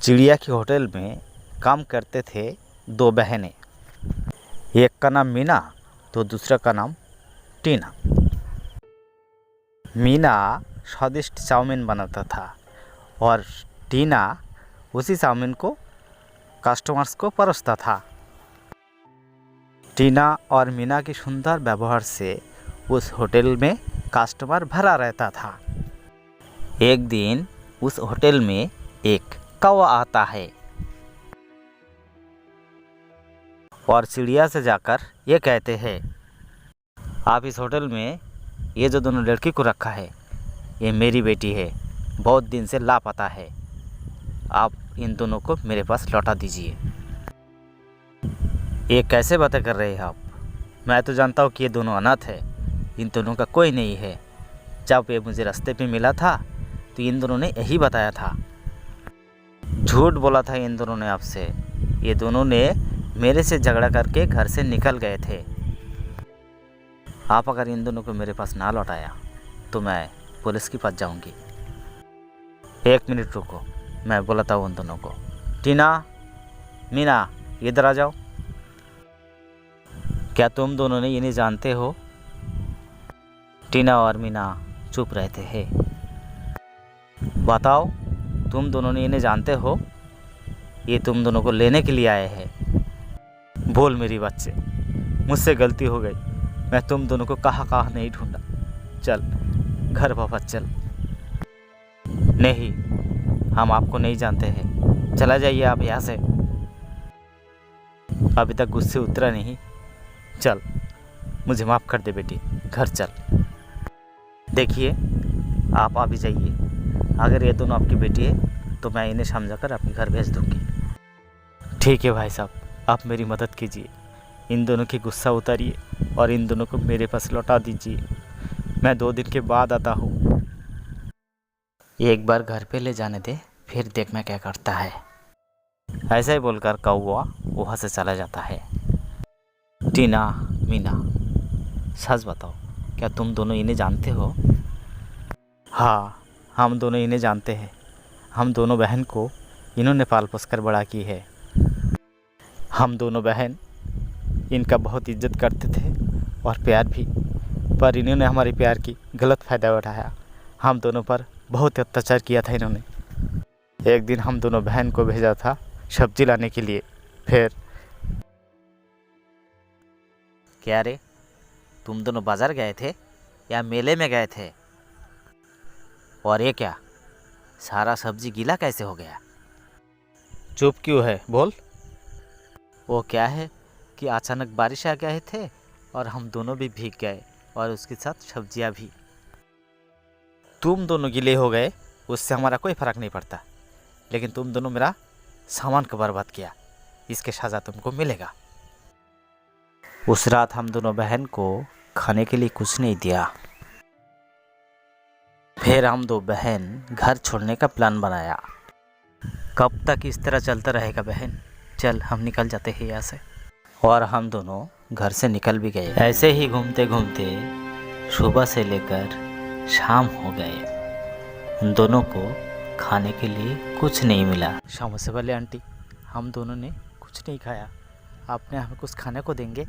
चिड़िया के होटल में काम करते थे दो बहनें। एक का नाम मीना तो दूसरा का नाम टीना। मीना स्वादिष्ट चाउमीन बनाता था और टीना उसी चाउमीन को कस्टमर्स को परोसता था। टीना और मीना की सुंदर व्यवहार से उस होटल में कस्टमर भरा रहता था। एक दिन उस होटल में एक कौवा आता है और चिड़िया से जाकर ये कहते हैं, आप इस होटल में ये जो दोनों लड़की को रखा है ये मेरी बेटी है, बहुत दिन से लापता है, आप इन दोनों को मेरे पास लौटा दीजिए। ये कैसे बातें कर रहे हैं आप? मैं तो जानता हूँ कि ये दोनों अनाथ है, इन दोनों का कोई नहीं है। जब ये मुझे रास्ते पे मिला था तो इन दोनों ने यही बताया था। झूठ बोला था इन दोनों ने आपसे। ये दोनों ने मेरे से झगड़ा करके घर से निकल गए थे। आप अगर इन दोनों को मेरे पास ना लौटाया तो मैं पुलिस के पास जाऊंगी। एक मिनट रुको, मैं बुलाता हूँ उन दोनों को। टीना, मीना, इधर आ जाओ। क्या तुम दोनों ने इन्हें जानते हो? टीना और मीना चुप रहते हैं। बताओ, तुम दोनों ने इन्हें जानते हो? ये तुम दोनों को लेने के लिए आए हैं। बोल मेरी बच्चे, मुझसे गलती हो गई। मैं तुम दोनों को कहाँ कहाँ नहीं ढूंढा। चल घर वापस चल। नहीं, हम आपको नहीं जानते हैं, चला जाइए आप यहाँ से। अभी तक गुस्से उतरा नहीं। चल, मुझे माफ़ कर दे बेटी, घर चल। देखिए, आप अभी जाइए। अगर ये दोनों आपकी बेटी है तो मैं इन्हें समझाकर आपके घर भेज दूँगी। ठीक है भाई साहब, आप मेरी मदद कीजिए, इन दोनों की गुस्सा उतारिए और इन दोनों को मेरे पास लौटा दीजिए। मैं 2 दिन के बाद आता हूँ। एक बार घर पे ले जाने दे, फिर देख मैं क्या करता है। ऐसा ही बोलकर कौवा वहाँ से चला जाता है। टीना, मीना, सच बताओ, क्या तुम दोनों इन्हें जानते हो? हाँ, हम दोनों इन्हें जानते हैं। हम दोनों बहन को इन्होंने पाल पोस कर बड़ा की है। हम दोनों बहन इनका बहुत इज्जत करते थे और प्यार भी, पर इन्होंने हमारे प्यार की गलत फ़ायदा उठाया। हम दोनों पर बहुत अत्याचार किया था इन्होंने। एक दिन हम दोनों बहन को भेजा था सब्जी लाने के लिए। फिर क्या रे, तुम दोनों बाज़ार गए थे या मेले में गए थे? और ये क्या, सारा सब्जी गीला कैसे हो गया? चुप क्यों है, बोल। वो क्या है कि अचानक बारिश आ गए थे और हम दोनों भी भीग गए और उसके साथ सब्जियां भी। तुम दोनों गीले हो गए उससे हमारा कोई फ़र्क नहीं पड़ता, लेकिन तुम दोनों मेरा सामान को बर्बाद किया, इसके सज़ा तुमको मिलेगा। उस रात हम दोनों बहन को खाने के लिए कुछ नहीं दिया। फिर हम 2 बहन घर छोड़ने का प्लान बनाया। कब तक इस तरह चलता रहेगा बहन? चल हम निकल जाते हैं यहाँ से। और हम दोनों घर से निकल भी गए। ऐसे ही घूमते घूमते सुबह से लेकर शाम हो गए। उन दोनों को खाने के लिए कुछ नहीं मिला। समोसे वाले आंटी, हम दोनों ने कुछ नहीं खाया, आपने हमें कुछ खाने को देंगे?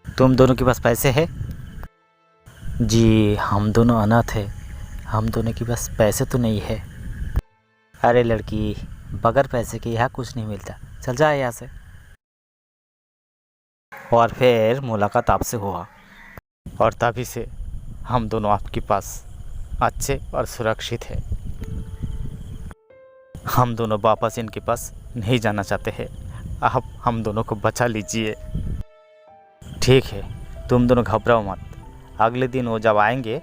तुम दोनों के पास पैसे है? जी, हम दोनों अनाथ हैं, हम दोनों के पास पैसे तो नहीं है। अरे लड़की, बगैर पैसे के यहाँ कुछ नहीं मिलता, चल जा यहाँ से। और फिर मुलाकात आपसे हुआ और तभी से हम दोनों आपके पास अच्छे और सुरक्षित हैं। हम दोनों वापस इनके पास नहीं जाना चाहते हैं, आप हम दोनों को बचा लीजिए। ठीक है, तुम दोनों घबराओ मत। अगले दिन वो जब आएंगे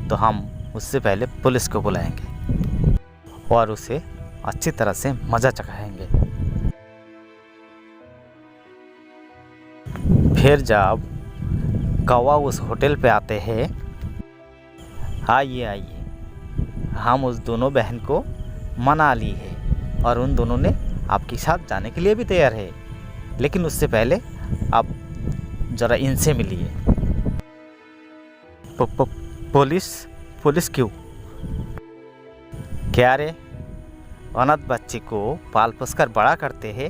तो हम उससे पहले पुलिस को बुलाएंगे और उसे अच्छी तरह से मज़ा चखाएंगे। फिर जब कौवा उस होटल पे आते हैं, आइए आइए, हम उस दोनों बहन को मना ली है और उन दोनों ने आपके साथ जाने के लिए भी तैयार है, लेकिन उससे पहले आप ज़रा इनसे मिलिए। पुलिस? पुलिस क्यों? क्या रे, अनाथ बच्चे को पाल पोस कर बड़ा करते हैं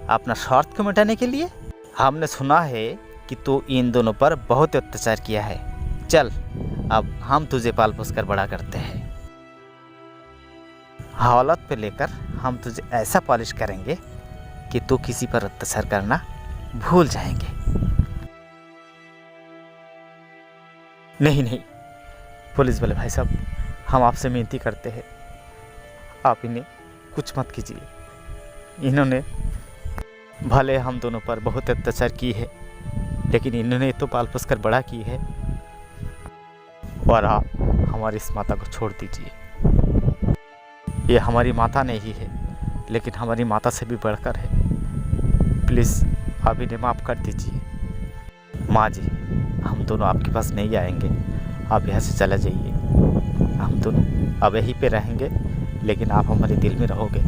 अपना स्वार्थ को मिटाने के लिए। हमने सुना है कि तू इन दोनों पर बहुत अत्याचार किया है। चल अब हम तुझे पाल पोस कर बड़ा करते हैं। हवालात पे लेकर हम तुझे ऐसा पॉलिश करेंगे कि तू किसी पर अत्याचार करना भूल जाएंगे। नहीं नहीं पुलिस वाले भाई साहब, हम आपसे विनती करते हैं, आप इन्हें कुछ मत कीजिए। इन्होंने भले हम दोनों पर बहुत अत्याचार की है, लेकिन इन्होंने तो पाल पोस कर बड़ा की है। और आप हमारी इस माता को छोड़ दीजिए। ये हमारी माता नहीं है, लेकिन हमारी माता से भी बढ़कर है। प्लीज़ आप इन्हें माफ़ कर दीजिए। माँ जी, हम दोनों आपके पास नहीं आएंगे, आप यहाँ से चले जाइए। हम दोनों अब यहीं पे रहेंगे, लेकिन आप हमारे दिल में रहोगे।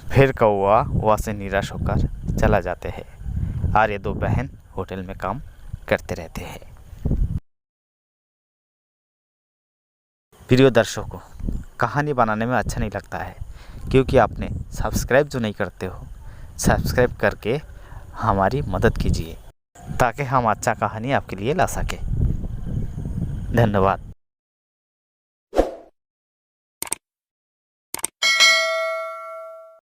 फिर कौवा वहाँ से निराश होकर चला जाते हैं और ये दो बहन होटल में काम करते रहते हैं। प्रिय दर्शकों, कहानी बनाने में अच्छा नहीं लगता है क्योंकि आपने सब्सक्राइब जो नहीं करते हो, सब्सक्राइब करके हमारी मदद कीजिए ताकि हम अच्छा कहानी आपके लिए ला सकें। धन्यवाद।